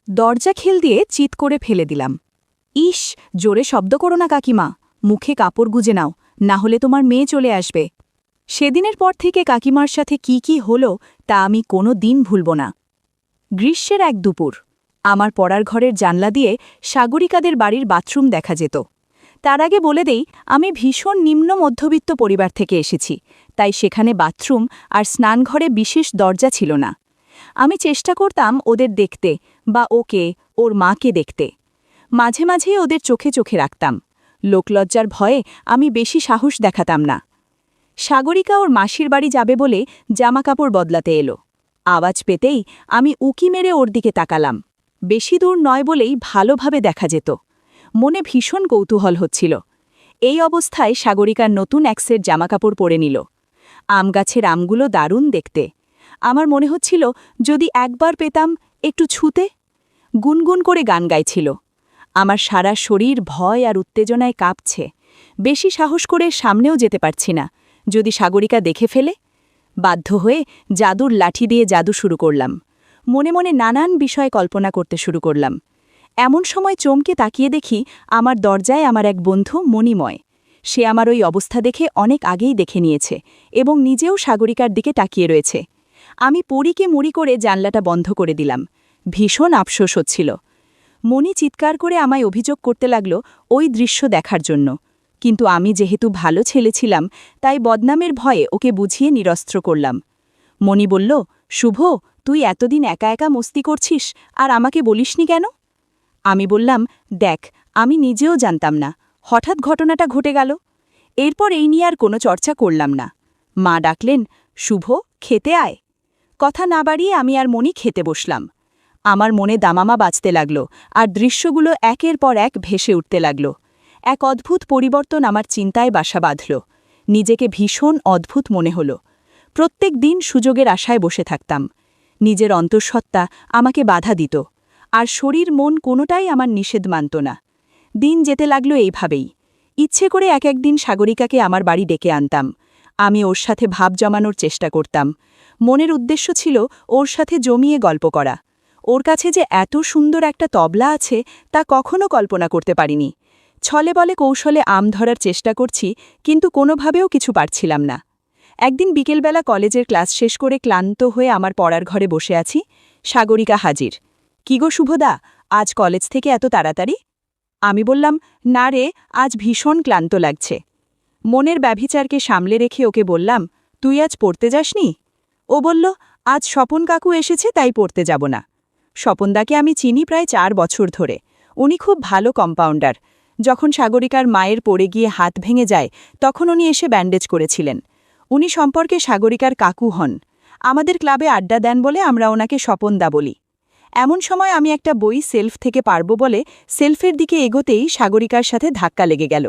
দরজা খিল দিয়ে চিৎ করে ফেলে দিলাম। ইস, জোরে শব্দ করো না কাকিমা, মুখে কাপড় গুজে নাও, না হলে তোমার মেয়ে চলে আসবে। সেদিনের পর থেকে কাকিমার সাথে কি হলো তা আমি কোনো দিন ভুলব না। গ্রীষ্মের এক দুপুর আমার পড়ার ঘরের জানলা দিয়ে সাগরিকাদের বাড়ির বাথরুম দেখা যেত। তার আগে বলে দেই, আমি ভীষণ নিম্ন মধ্যবিত্ত পরিবার থেকে এসেছি, তাই সেখানে বাথরুম আর স্নানঘরে বিশেষ দরজা ছিল না। আমি চেষ্টা করতাম ওদের দেখতে বা ওকে, ওর মাকে দেখতে। মাঝে মাঝেই ওদের চোখে চোখে রাখতাম। লোকলজ্জার ভয়ে আমি বেশি সাহস দেখাতাম না। সাগরিকা ওর মাসির বাড়ি যাবে বলে জামাকাপড় বদলাতে এলো। আওয়াজ পেতেই আমি উকি মেরে ওর দিকে তাকালাম। বেশি দূর নয় বলেই ভালোভাবে দেখা যেত। মনে ভীষণ কৌতূহল হচ্ছিল। এই অবস্থায় সাগরিকার নতুন এক সেট জামাকাপড় পরে নিল। আম গাছের আমগুলো দারুণ দেখতে। আমার মনে হচ্ছিল যদি একবার পেতাম একটু ছুতে। গুনগুন করে গান গাইছিল। আমার সারা শরীর ভয় আর উত্তেজনায় কাঁপছে। বেশি সাহস করে সামনেও যেতে পারছি না, যদি সাগরিকা দেখে ফেলে। বাধ্য হয়ে জাদুর লাঠি দিয়ে জাদু শুরু করলাম। মনে মনে নানান বিষয় কল্পনা করতে শুরু করলাম। এমন সময় চমকে তাকিয়ে দেখি আমার দরজায় আমার এক বন্ধু মণিময়। সে আমার ওই অবস্থা দেখে অনেক আগেই দেখে নিয়েছে এবং নিজেও সাগরিকার দিকে তাকিয়ে রয়েছে। আমি পরীকে মুড়ি করে জানলাটা বন্ধ করে দিলাম। ভীষণ আফসোস হচ্ছিল। মণি চিৎকার করে আমায় অভিযোগ করতে লাগল ওই দৃশ্য দেখার জন্য, কিন্তু আমি যেহেতু ভালো ছেলে ছিলাম তাই বদনামের ভয়ে ওকে বুঝিয়ে নিরস্ত্র করলাম। মণি বলল, শুভ, তুই এতদিন একা একা মস্তি করছিস আর আমাকে বলিসনি কেন? আমি বললাম, দেখ, আমি নিজেও জানতাম না, হঠাৎ ঘটনাটা ঘটে গেল। এরপর এই নিয়ে আর কোনো চর্চা করলাম না। মা ডাকলেন, শুভ, খেতে আয়। কথা না বাড়িয়ে আমি আর মণি খেতে বসলাম। আমার মনে দামামা বাজতে লাগল আর দৃশ্যগুলো একের পর এক ভেসে উঠতে লাগল। এক অদ্ভুত পরিবর্তন আমার চিন্তায় বাসা বাঁধল। নিজেকে ভীষণ অদ্ভুত মনে হল। প্রত্যেক দিন সুযোগের আশায় বসে থাকতাম। নিজের অন্তঃসত্ত্বা আমাকে বাধা দিত, আর শরীর মন কোনোটাই আমার নিষেধ মানত না। দিন যেতে লাগল এইভাবেই। ইচ্ছে করে এক একদিন সাগরিকাকে আমার বাড়ি ডেকে আনতাম। আমি ওর সাথে ভাব জমানোর চেষ্টা করতাম। মনের উদ্দেশ্য ছিল ওর সাথে জমিয়ে গল্প করা। ওর কাছে যে এত সুন্দর একটা তবলা আছে তা কখনো কল্পনা করতে পারিনি। ছলে বলে কৌশলে আম ধরার চেষ্টা করছি, কিন্তু কোনোভাবেও কিছু পারছিলাম না। একদিন বিকেলবেলা কলেজের ক্লাস শেষ করে ক্লান্ত হয়ে আমার পড়ার ঘরে বসে আছি। সাগরিকা হাজির। কি গো শুভদা, আজ কলেজ থেকে এত তাড়াতাড়ি? আমি বললাম, না রে, আজ ভীষণ ক্লান্ত লাগছে। মনের ব্যভিচারকে সামলে রেখে ওকে বললাম, তুই আজ পড়তে যাসনি? ও বলল, আজ স্বপন কাকু এসেছে তাই পড়তে যাব না। স্বপনদাকে আমি চিনি প্রায় 4 বছর ধরে। উনি খুব ভালো কম্পাউন্ডার। যখন সাগরিকার মায়ের পড়ে গিয়ে হাত ভেঙে যায় তখন উনি এসে ব্যান্ডেজ করেছিলেন। উনি সম্পর্কে সাগরিকার কাকু হন। আমাদের ক্লাবে আড্ডা দেন বলে আমরা ওনাকে স্বপনদা বলি। এমন সময় আমি একটা বই সেলফ থেকে পারব বলে সেলফের দিকে এগোতেই সাগরিকার সাথে ধাক্কা লেগে গেল।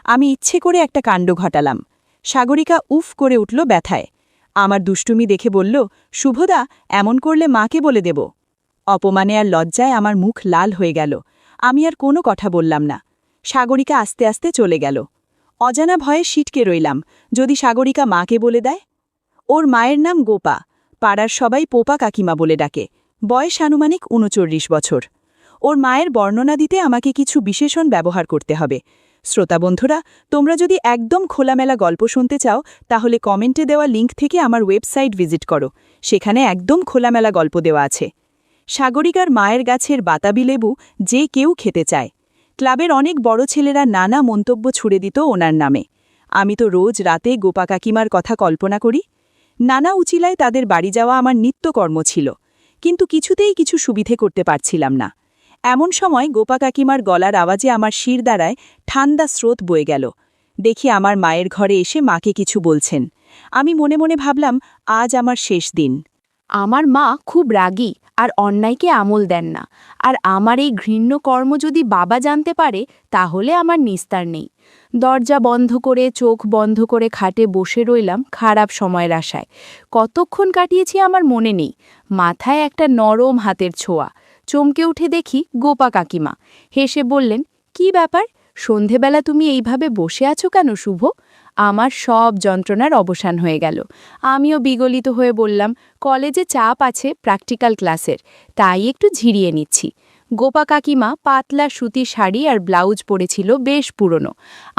আমি ইচ্ছে করে একটা কাণ্ড ঘটালাম। সাগরিকা উফ করে উঠল ব্যথায়। আমার দুষ্টুমি দেখে বলল, শুভদা, এমন করলে মাকে বলে দেব। অপমানে আর লজ্জায় আমার মুখ লাল হয়ে গেল। আমি আর কোনো কথা বললাম না। সাগরিকা আস্তে আস্তে চলে গেল। অজানা ভয়ে সিটকে রইলাম, যদি সাগরিকা মাকে বলে দেয়। ওর মায়ের নাম গোপা। পাড়ার সবাই পোপা কাকিমা বলে ডাকে। বয়স আনুমানিক ৩৯ বছর। ওর মায়ের বর্ণনা দিতে আমাকে কিছু বিশেষণ ব্যবহার করতে হবে। শ্রোতাবন্ধুরা, তোমরা যদি একদম খোলামেলা গল্প শুনতে চাও তাহলে কমেন্টে দেওয়া লিঙ্ক থেকে আমার ওয়েবসাইট ভিজিট করো। সেখানে একদম খোলামেলা গল্প দেওয়া আছে। সাগরিকার মায়ের গাছের বাতাবি লেবু যে কেউ খেতে চায়। ক্লাবের অনেক বড় ছেলেরা নানা মন্তব্য ছুড়ে দিত ওনার নামে। আমি তো রোজ রাতে গোপা কাকিমার কথা কল্পনা করি। নানা উচিলায় তাদের বাড়ি যাওয়া আমার নিত্যকর্ম ছিল, কিন্তু কিছুতেই কিছু সুবিধে করতে পারছিলাম না। এমন সময় গোপা কাকিমার গলার আওয়াজে আমার শির দ্বারায় ঠান্ডা স্রোত বয়ে গেল। দেখি আমার মায়ের ঘরে এসে মাকে কিছু বলছেন। আমি মনে মনে ভাবলাম, আজ আমার শেষ দিন। আমার মা খুব রাগী আর অন্যায়কে আমল দেন না, আর আমার এই ঘৃণ্য কর্ম যদি বাবা জানতে পারে তাহলে আমার নিস্তার নেই। দরজা বন্ধ করে চোখ বন্ধ করে খাটে বসে রইলাম খারাপ সময়ের আশায়। কতক্ষণ কাটিয়েছি আমার মনে নেই। মাথায় একটা নরম হাতের ছোঁয়া। চমকে উঠে দেখি গোপা কাকিমা। হেসে বললেন, কি ব্যাপার, সন্ধেবেলা তুমি এইভাবে বসে আছো কেন শুভ? আমার সব যন্ত্রণার অবসান হয়ে গেল। আমিও বিগলিত হয়ে বললাম, কলেজে চাপ আছে প্র্যাকটিক্যাল ক্লাসের, তাই একটু ঝিরিয়ে নিচ্ছি। গোপা কাকিমা পাতলা সুতির শাড়ি আর ব্লাউজ পরেছিল, বেশ পুরনো,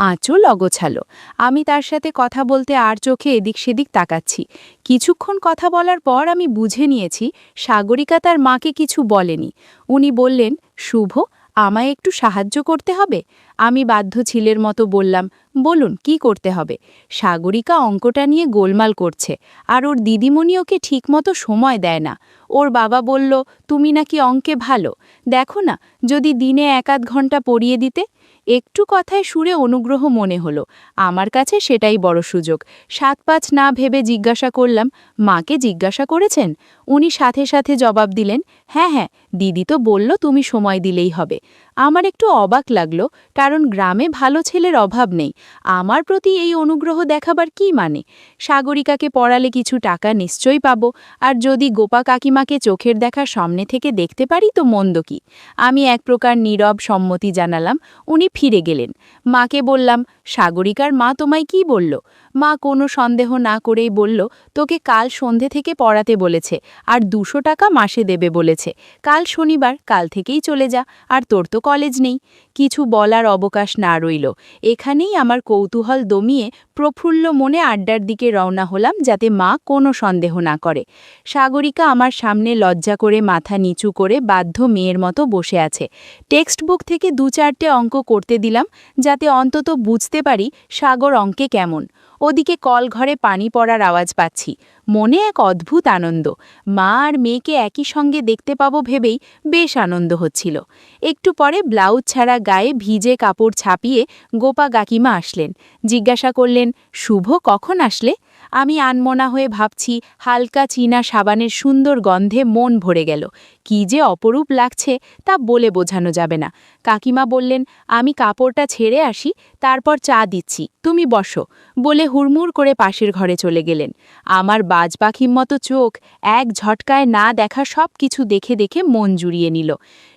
আঁচল অগোছালো। আমি তার সাথে কথা বলতে আর চোখে এদিক সেদিক তাকাচ্ছি। কিছুক্ষণ কথা বলার পর আমি বুঝে নিয়েছি সাগরিকা তার মাকে কিছু বলেনি। উনি বললেন, শুভ, আমায় একটু সাহায্য করতে হবে। আমি বাধ্য ছেলের মতো বললাম, বলুন কি করতে হবে। সাগরিকা অঙ্কটা নিয়ে গোলমাল করছে, আর ওর দিদিমণি ওকে ঠিকমতো সময় দেয় না। ওর বাবা বলল, তুমি নাকি অঙ্কে ভালো, দেখো না যদি দিনে 1-8 ঘন্টা পড়িয়ে দিতে। একটু কথায় সুরে অনুগ্রহ মনে হলো, আমার কাছে সেটাই বড় সুযোগ। 7-5 না ভেবে জিজ্ঞাসা করলাম, মাকে জিজ্ঞাসা করেছেন? উনি সাথে সাথে জবাব দিলেন, হ্যাঁ হ্যাঁ, দিদি তো বলল তুমি সময় দিলেই হবে। আমার একটু অবাক লাগলো, কারণ গ্রামে ভালো ছেলের অভাব নেই। আমার প্রতি এই অনুগ্রহ দেখাবার কি মানে? সাগরিকাকে পড়ালে কিছু টাকা নিশ্চয়ই পাবো, আর যদি গোপা কাকিমাকে চোখের দেখা সামনে থেকে দেখতে পারি তো মন্দ কি। আমি এক প্রকার নীরব সম্মতি জানালাম। উনি ফিরে গেলেন। মাকে বললাম, সাগরিকার মা তোমায় কি বলল? মা কোনো সন্দেহ না করেই বলল, তোকে কাল সন্ধে থেকে পড়াতে বলেছে, আর 200 টাকা মাসে দেবে বলেছে। কাল শনিবার, কাল থেকেই চলে যা, আর তোর তো কলেজ নেই। কিছু বলার অবকাশ না রইল। এখানেই আমার কৌতূহল দমিয়ে প্রফুল্ল মনে আড্ডার দিকে রওনা হলাম, যাতে মা কোনো সন্দেহ না করে। সাগরিকা আমার সামনে লজ্জা করে মাথা নিচু করে বাধ্য মেয়ের মতো বসে আছে। টেক্সট বুক থেকে 2-4টে অঙ্ক করতে দিলাম, যাতে অন্তত বুঝতে পারি সাগর অঙ্কে কেমন। ওদিকে কল ঘরে পানি পড়ার আওয়াজ পাচ্ছি। মনে এক অদ্ভুত আনন্দ। মা আর মেয়েকে একই সঙ্গে দেখতে পাবো ভেবেই বেশ আনন্দ হচ্ছিল। একটু পরে ব্লাউজ ছাড়া গায়ে ভিজে কাপড় ছাপিয়ে গোপা কাকিমা আসলেন। জিজ্ঞাসা করলেন, শুভ, কখন আসলে? আমি আনমনা হয়ে ভাবছি, হালকা চীনা সাবানের সুন্দর গন্ধে মন ভরে গেল। কি যে অপরূপ লাগছে তা বলে বোঝানো যাবে না। কাকিমা বললেন, আমি কাপড়টা ছেড়ে আসি, তারপর চা দিচ্ছি, তুমি বসো, বলে হুড়মুড় করে পাশের ঘরে চলে গেলেন। আমার বাজ পাখির মতো চোখ এক ঝটকায় না দেখা সব কিছু দেখে দেখে মন জুড়িয়ে নিল।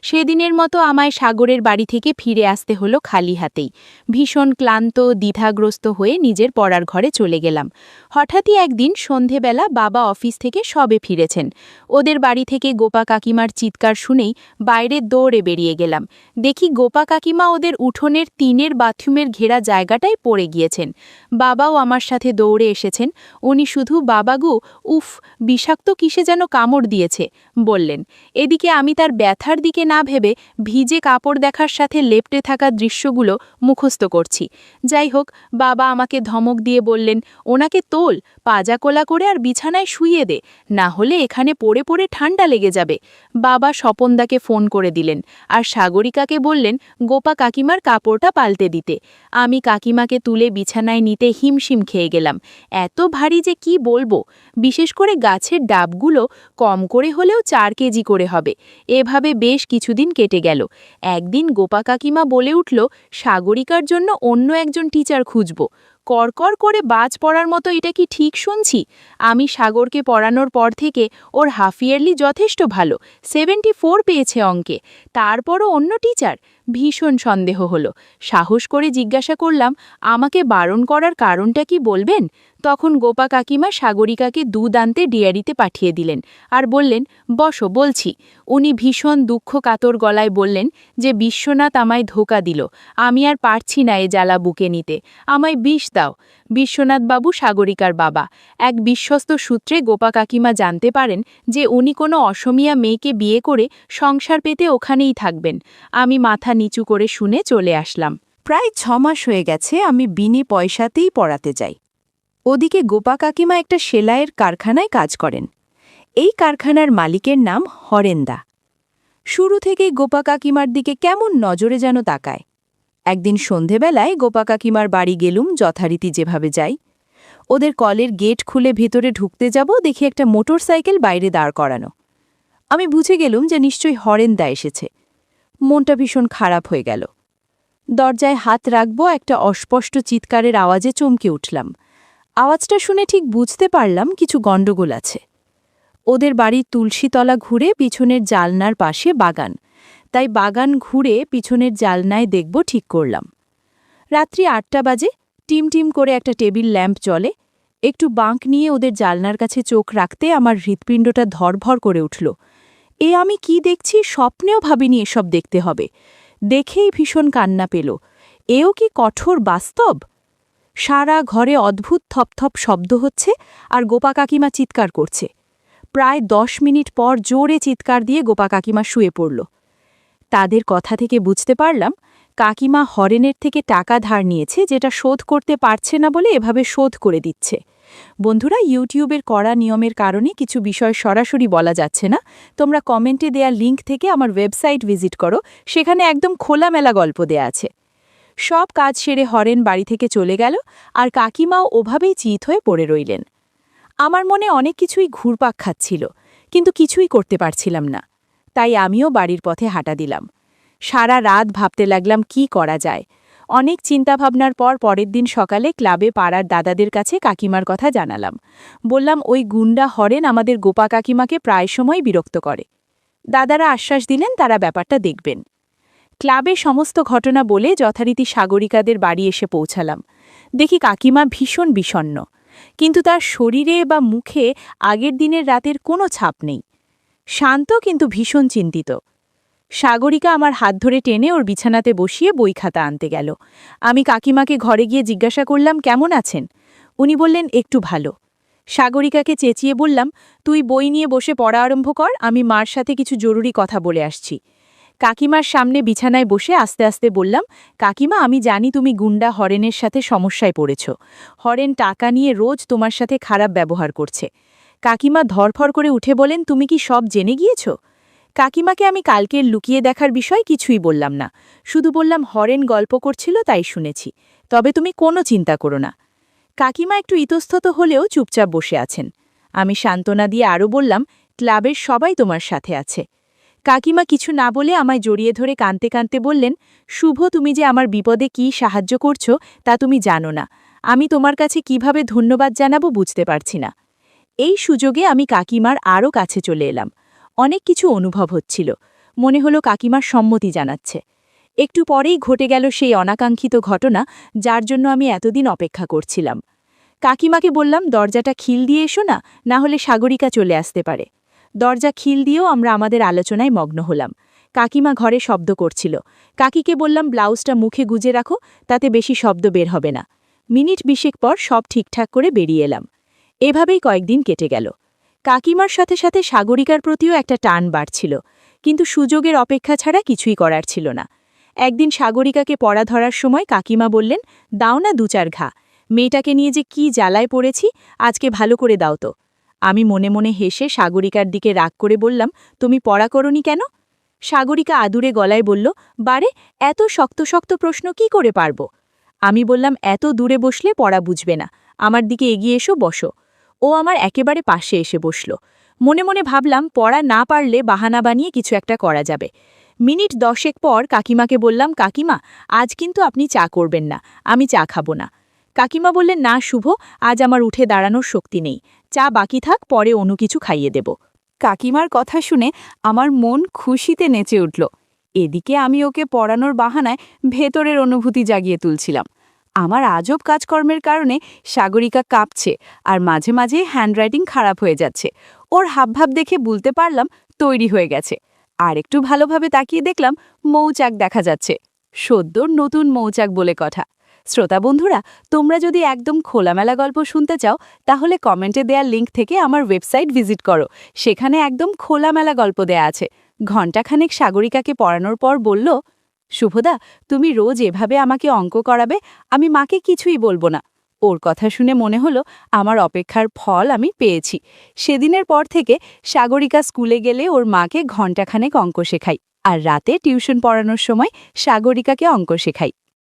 সেদিনের মতো আমায় সাগরের বাড়ি থেকে ফিরে আসতে হলো খালি হাতেই। ভীষণ ক্লান্ত, দ্বিধাগ্রস্ত হয়ে নিজের পড়ার ঘরে চলে গেলাম। হঠাৎই একদিন সন্ধেবেলা বাবা অফিস থেকে সবে ফিরেছেন। ওদের বাড়ি থেকে গোপা কাকিমার চিৎকার শুনেই বাইরে দৌড়ে বেরিয়ে গেলাম। দেখি গোপা কাকিমা ওদের উঠোনের টিনের বাথরুমের ঘেরা জায়গাটায় পড়ে গিয়েছেন। বাবাও আমার সাথে দৌড়ে এসেছেন। উনি শুধু, বাবাগু, উফ, বিষাক্ত কিসে যেন কামড় দিয়েছে বললেন। এদিকে আমি তার ব্যথার দিকে না ভেবে ভিজে কাপড় দেখার সাথে লেপ্টে থাকা দৃশ্যগুলো মুখস্থ করছি। যাই হোক, বাবা আমাকে ধমক দিয়ে বললেন, ওনাকে তোল, পাজা কোলা করে আর বিছানায় শুইয়ে দে, না হলে এখানে পড়ে পড়ে ঠান্ডা লেগে যাবে। বাবা স্বপনদাকে ফোন করে দিলেন, আর সাগরিকাকে বললেন গোপা কাকিমার কাপড়টা পাল্টে দিতে। আমি কাকিমাকে তুলে বিছানায় নিতে হিমশিম খেয়ে গেলাম। এত ভারী যে কি বলবো। বিশেষ করে গাছের ডাবগুলো কম করে হলেও 4 কেজি করে হবে। এভাবে বেশ কিছুদিন কেটে গেল। একদিন গোপা কাকিমা বলে উঠল, সাগরিকার জন্য অন্য একজন টিচার খুঁজব। করকর করে বাজ পড়ার মতো এটা কি ঠিক শুনছি? আমি সাগরকে পড়ানোর পর থেকে ওর হাফ ইয়ারলি যথেষ্ট ভালো, 74 পেয়েছে অঙ্কে, তারপরও অন্য টিচার? ভীষণ সন্দেহ হলো। সাহস করে জিজ্ঞাসা করলাম, আমাকে বারণ করার কারণটা কি বলবেন? তখন গোপা কাকিমা সাগরিকাকে দুধ আনতে ডিয়ারিতে পাঠিয়ে দিলেন, আর বললেন, বসো, বলছি। উনি ভীষণ দুঃখ কাতর গলায় বললেন যে বিশ্বনাথ আমায় ধোঁকা দিল, আমি আর পারছি না এ জ্বালা বুকে নিতে, আমায় বিষ দাও। বিশ্বনাথবাবু সাগরিকার বাবা। এক বিশ্বস্ত সূত্রে গোপা কাকিমা জানতে পারেন যে উনি কোনো অসমিয়া মেয়েকে বিয়ে করে সংসার পেতে ওখানেই থাকবেন। আমি মাথা নিচু করে শুনে চলে আসলাম। প্রায় 6 মাস হয়ে গেছে আমি বিনে পয়সাতেই পড়াতে যাই। ওদিকে গোপা কাকিমা একটা সেলাইয়ের কারখানায় কাজ করেন। এই কারখানার মালিকের নাম হরেন্দা। শুরু থেকেই গোপা কাকিমার দিকে কেমন নজরে যেন তাকায়। একদিন সন্ধেবেলায় গোপা কাকিমার বাড়ি গেলুম, যথারীতি যেভাবে যাই। ওদের কলের গেট খুলে ভেতরে ঢুকতে যাব, দেখি একটা মোটর সাইকেল বাইরে দাঁড় করানো। আমি বুঝে গেলুম যে নিশ্চয়ই হরেন্দা এসেছে। মনটা ভীষণ খারাপ হয়ে গেল। দরজায় হাত রাখব, একটা অস্পষ্ট চিৎকারের আওয়াজে চমকে উঠলাম। আওয়াজটা শুনে ঠিক বুঝতে পারলাম কিছু গণ্ডগোল আছে। ওদের বাড়ির তুলসীতলা ঘুরে পিছনের জালনার পাশে বাগান, তাই বাগান ঘুরে পিছনের জালনায় দেখব ঠিক করলাম। রাত্রি ৮টা বাজে, টিম করে একটা টেবিল ল্যাম্প জ্বলে। একটু বাঁক নিয়ে ওদের জানলার কাছে চোখ রাখতে আমার হৃৎপিণ্ডটা ধরভর করে উঠল। আমি কি দেখছি, স্বপ্নেও ভাবিনি এসব দেখতে হবে। দেখেই ভীষণ কান্না পেল। এও কি কঠোর বাস্তব? সারা ঘরে অদ্ভুত থপথপ শব্দ হচ্ছে আর গোপা কাকিমা চিৎকার করছে। প্রায় 10 মিনিট পর জোরে চিৎকার দিয়ে গোপা কাকিমা শুয়ে পড়ল। তাদের কথা থেকে বুঝতে পারলাম কাকিমা হরেনের থেকে টাকা ধার নিয়েছে, যেটা শোধ করতে পারছে না বলে এভাবে শোধ করে দিচ্ছে। বন্ধুরা, ইউটিউবের কড়া নিয়মের কারণে কিছু বিষয় সরাসরি বলা যাচ্ছে না। তোমরা কমেন্টে দেয়া লিঙ্ক থেকে আমার ওয়েবসাইট ভিজিট করো, সেখানে একদম খোলামেলা গল্প দেয়া আছে। সব কাজ সেরে হরেন বাড়ি থেকে চলে গেল আর কাকিমাও ওভাবেই চিত হয়ে পড়ে রইলেন। আমার মনে অনেক কিছুই ঘুরপাক খাচ্ছিল, কিন্তু কিছুই করতে পারছিলাম না। তাই আমিও বাড়ির পথে হাঁটা দিলাম। সারা রাত ভাবতে লাগলাম কি করা যায়। অনেক চিন্তাভাবনার পর পরের দিন সকালে ক্লাবে পাড়ার দাদাদের কাছে কাকিমার কথা জানালাম। বললাম, ওই গুন্ডা হরেন আমাদের গোপা কাকিমাকে প্রায় সময় বিরক্ত করে। দাদারা আশ্বাস দিলেন তারা ব্যাপারটা দেখবেন। ক্লাবে সমস্ত ঘটনা বলে যথারীতি সাগরিকাদের বাড়ি এসে পৌঁছালাম। দেখি কাকিমা ভীষণ বিষণ্ণ, কিন্তু তার শরীরে বা মুখে আগের দিনের রাতের কোনো ছাপ নেই। শান্ত কিন্তু ভীষণ চিন্তিত। সাগরিকা আমার হাত ধরে টেনে ওর বিছানাতে বসিয়ে বই খাতা আনতে গেল। আমি কাকিমাকে ঘরে গিয়ে জিজ্ঞাসা করলাম, কেমন আছেন? উনি বললেন, একটু ভালো। সাগরিকাকে চেঁচিয়ে বললাম, তুই বই নিয়ে বসে পড়া আরম্ভ কর, আমি মার সাথে কিছু জরুরি কথা বলে আসছি। কাকিমার সামনে বিছানায় বসে আস্তে আস্তে বললাম, কাকিমা, আমি জানি তুমি গুন্ডা হরেনের সাথে সমস্যায় পড়েছ। হরেন টাকা নিয়ে রোজ তোমার সাথে খারাপ ব্যবহার করছে। কাকিমা ধরফর করে উঠে বলেন, তুমি কি সব জেনে গিয়েছ? কাকিমাকে আমি কালকের লুকিয়ে দেখার বিষয় কিছুই বললাম না, শুধু বললাম হরেন গল্প করছিল তাই শুনেছি, তবে তুমি কোনো চিন্তা করো না। কাকিমা একটু ইতস্তত হলেও চুপচাপ বসে আছেন। আমি সান্ত্বনা দিয়ে আরও বললাম, ক্লাবের সবাই তোমার সাথে আছে। কাকিমা কিছু না বলে আমায় জড়িয়ে ধরে কাঁদতে কাঁদতে বললেন, শুভ, তুমি যে আমার বিপদে কি সাহায্য করছো তা তুমি জানো না। আমি তোমার কাছে কিভাবে ধন্যবাদ জানাবো বুঝতে পারছি না। এই সুযোগে আমি কাকিমার আরও কাছে চলে এলাম। অনেক কিছু অনুভব হচ্ছিল। মনে হলো কাকিমার সম্মতি জানাচ্ছে। একটু পরেই ঘটে গেল সেই অনাকাঙ্ক্ষিত ঘটনা যার জন্য আমি এতদিন অপেক্ষা করছিলাম। কাকিমাকে বললাম, দরজাটা খিল দিয়ে এসো না, না হলে সাগরিকা চলে আসতে পারে। দরজা খিল দিয়েও আমরা আমাদের আলোচনায় মগ্ন হলাম। কাকিমা ঘরে শব্দ করছিল। কাকিকে বললাম, ব্লাউজটা মুখে গুজে রাখো, তাতে বেশি শব্দ বের হবে না। মিনিট 20 পর সব ঠিকঠাক করে বেরিয়ে এলাম। এভাবেই কয়েকদিন কেটে গেল। কাকিমার সাথে সাথে সাগরিকার প্রতিও একটা টান বাড়ছিল, কিন্তু সুযোগের অপেক্ষা ছাড়া কিছুই করার ছিল না। একদিন সাগরিকাকে পড়া ধরার সময় কাকিমা বললেন, দাও না 2-4 ঘা, মেয়েটাকে নিয়ে যে কি জ্বালায় পড়েছি, আজকে ভালো করে দাও তো। আমি মনে মনে হেসে সাগরিকার দিকে রাগ করে বললাম, তুমি পড়া করনি কেন? সাগরিকা আদুরে গলায় বলল, বারে, এত শক্ত শক্ত প্রশ্ন কি করে পারব? আমি বললাম, এত দূরে বসলে পড়া বুঝবে না, আমার দিকে এগিয়ে এসো, বসো। ও আমার একেবারে পাশে এসে বসল। মনে মনে ভাবলাম, পড়া না পারলে বাহানা বানিয়ে কিছু একটা করা যাবে। মিনিট 10 পর কাকিমাকে বললাম, কাকিমা, আজ কিন্তু আপনি চা করবেন না, আমি চা খাবো না। কাকিমা বললেন, না শুভ, আজ আমার উঠে দাঁড়ানোর শক্তি নেই, চা বাকি থাক, পরে অন্য কিছু খাইয়ে দেব। কাকিমার কথা শুনে আমার মন খুশিতে নেচে উঠল। এদিকে আমি ওকে পড়ানোর বাহানায় ভেতরের অনুভূতি জাগিয়ে তুলছিলাম। আমার আজব কাজকর্মের কারণে সাগরিকা কাঁপছে আর মাঝে মাঝে হ্যান্ডরাইটিং খারাপ হয়ে যাচ্ছে। ওর হাবভাব দেখে বলতে পারলাম তৈরি হয়ে গেছে। আর একটু ভালোভাবে তাকিয়ে দেখলাম মৌচাক দেখা যাচ্ছে। সদ্যর নতুন মৌচাক বলে কথা। শ্রোতা বন্ধুরা, তোমরা যদি একদম খোলামেলা গল্প শুনতে চাও তাহলে কমেন্টে দেয়া লিঙ্ক থেকে আমার ওয়েবসাইট ভিজিট করো, সেখানে একদম খোলামেলা গল্প দেয়া আছে। ঘণ্টাখানেক সাগরিকাকে পড়ানোর পর বলল, শুভদা, তুমি রোজ এভাবে আমাকে অঙ্ক করাবে, আমি মাকে কিছুই বলবো না। ওর কথা শুনে মনে হলো আমার অপেক্ষার ফল আমি পেয়েছি। সেদিনের পর থেকে সাগরিকা স্কুলে গেলে ওর মাকে ঘণ্টাখানেক অঙ্ক শেখাই, আর রাতে টিউশন পড়ানোর সময় সাগরিকাকে অঙ্ক শেখাই।